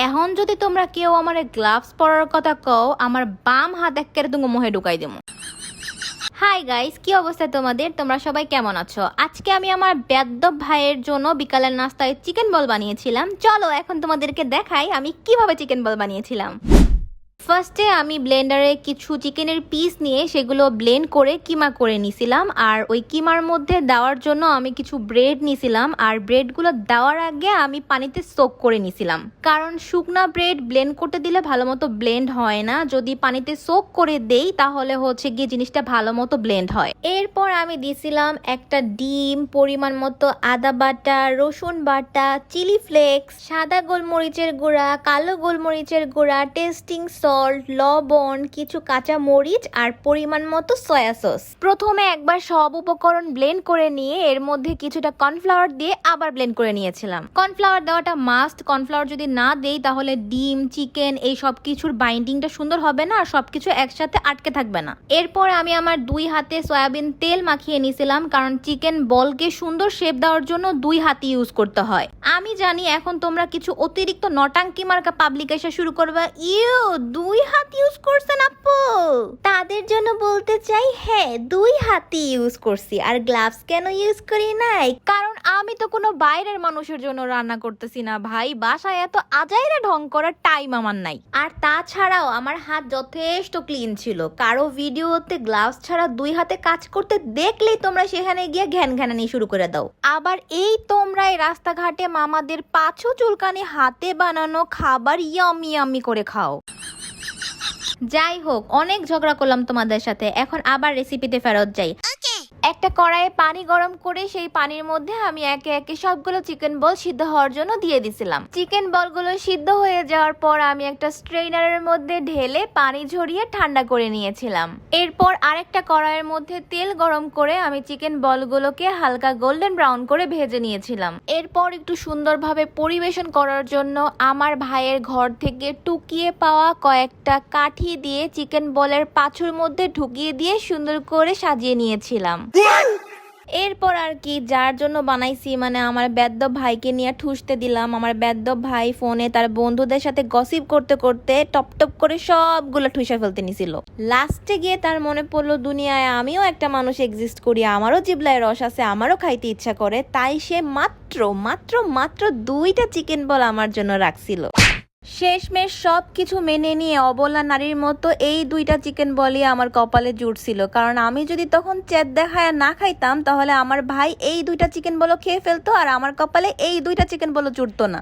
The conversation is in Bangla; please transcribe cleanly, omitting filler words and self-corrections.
এখন যদি তোমরা কেউ আমার গ্লাভস পরার কথা কও, আমার বাম হাত একেবারে তুমি মোহে ঢুকাই দেবো। হাই গাইস, কি অবস্থা তোমাদের? তোমরা সবাই কেমন আছো? আজকে আমি আমার বেয়াদ্দপ ভাইয়ের জন্য বিকালের নাস্তায় চিকেন বল বানিয়েছিলাম। চলো এখন তোমাদেরকে দেখাই আমি কিভাবে চিকেন বল বানিয়েছিলাম। ফার্স্টে আমি ব্লেন্ডারে কিছু চিকেনের পিস নিয়ে সেগুলো ব্লেন্ড করে কিমা করে নিছিলাম। আর ওই কিমার মধ্যে দেওয়ার জন্য আমি কিছু ব্রেড নিছিলাম। আর ব্রেডগুলো দেওয়ার আগে আমি পানিতে সোক করে নিছিলাম, কারণ শুকনা ব্রেড ব্লেন্ড করতে দিলে ভালো মতো ব্লেন্ড হয় না। যদি পানিতে সোক করে দেই তাহলে হচ্ছে গিয়ে জিনিসটা ভালো মতো ব্লেন্ড হয়। এরপর আমি দিছিলাম একটা ডিম, পরিমাণ মতো আদা বাটা, রসুন বাটা, চিলি ফ্লেক্স, সাদা গোলমরিচের গুঁড়া, কালো গোলমরিচের গুঁড়া, টেস্টিং সল্ট, লবণ, কিছু কাঁচা মরিচ আর পরিমাণ মতো সয়া সস। প্রথমে একবার সব উপকরণ ব্লেন্ড করে নিয়ে এর মধ্যে কিছুটা কর্নফ্লাওয়ার দিয়ে আবার ব্লেন্ড করে নিয়েছিলাম। কর্নফ্লাওয়ার দেওয়াটা মাস্ট। কর্নফ্লাওয়ার যদি না দেই তাহলে ডিম, চিকেন এই সব কিছুর বাইন্ডিংটা সুন্দর হবে না আর সবকিছু একসাথে আটকে থাকবে না। এরপর আমি আমার 2 হাতে সয়াবিন তেল মাখিয়ে নিয়েছিলাম, কারণ চিকেন বলকে সুন্দর শেপ দেওয়ার জন্য 2 হাতই ইউজ করতে হয়। আমি জানি এখন তোমরা কিছু অতিরিক্ত নটাঙ্কি মার্কা পাবলিক এসে শুরু করবা, 2 হাত ইউজ করছেন আপু। তাদের জন্য বলতে চাই, হ্যাঁ 2 হাতই ইউজ করছি। আর গ্লাভস কেন ইউজ করি নাই? কারণ আমি তো কোনো বাইরের মানুষের জন্য রান্না করতেছি না ভাই। বাসায় এত আজাইরা ঢং করার টাইম আমার নাই। আর তাছাড়াও আমার হাত যথেষ্ট ক্লিন ছিল। কারো ভিডিওতে গ্লাভস ছাড়া 2 হাতে কাজ করতে দেখলেই তোমরা সেখানে গিয়ে ঘ্যান ঘ্যানানি শুরু করে দাও। আবার এই তোমরাই রাস্তাঘাটে মামাদের পাঁচু চুলকানি হাতে বানানো খাবার ইয়ামি ইয়ামি করে খাও। যাই হোক, অনেক ঝগড়া করলাম তোমাদের সাথে। এখন আবার রেসিপিতে ফেরত যাই। একটা কড়াইয়ে পানি গরম করে সেই পানির মধ্যে আমি একে একে সবগুলো চিকেন বল সিদ্ধ হওয়ার জন্য দিয়ে দিছিলাম। চিকেন বলগুলো সিদ্ধ হয়ে যাওয়ার পর আমি একটা স্ট্রেইনারের মধ্যে ঢেলে পানি ঝরিয়ে ঠান্ডা করে নিয়েছিলাম। এরপর আরেকটা কড়াইয়ের মধ্যে তেল গরম করে আমি চিকেন বলগুলোকে হালকা গোল্ডেন ব্রাউন করে ভেজে নিয়েছিলাম। এরপর একটু সুন্দরভাবে পরিবেশন করার জন্য আমার ভাইয়ের ঘর থেকে টুকিয়ে পাওয়া কয়েকটা কাঠি দিয়ে চিকেন বলের পাছুর মধ্যে ঢুকিয়ে দিয়ে সুন্দর করে সাজিয়ে নিয়েছিলাম। এরপর আর কি, যার জন্য বানাইছি মানে আমার বেদ্যপ ভাইকে নিয়ে ঠুসতে দিলাম। আমার বেদ্যপ ভাই ফোনে তার বন্ধুদের সাথে গসিপ করতে করতে টপ টপ করে সবগুলো ঠুসে ফেলতে নিছিল। লাস্টে গিয়ে তার মনে পড়লো দুনিয়ায় আমিও একটা মানুষ এক্সিস্ট করি, আমারও জিবলায় রস আছে, আমারও খাইতে ইচ্ছা করে। তাই সে মাত্র মাত্র মাত্র 2টা চিকেন বল আমার জন্য রাখছিল। শেষমেশ সব কিছু মেনে নিয়ে অবলা নারীর মতো এই 2টা চিকেন বলই আমার কপালে জুটছিল। কারণ আমি যদি তখন চেত দেখায় না খাইতাম তাহলে আমার ভাই এই 2টা চিকেন বলও খেয়ে ফেলতো আর আমার কপালে এই 2টা চিকেন বলও জুটতো না।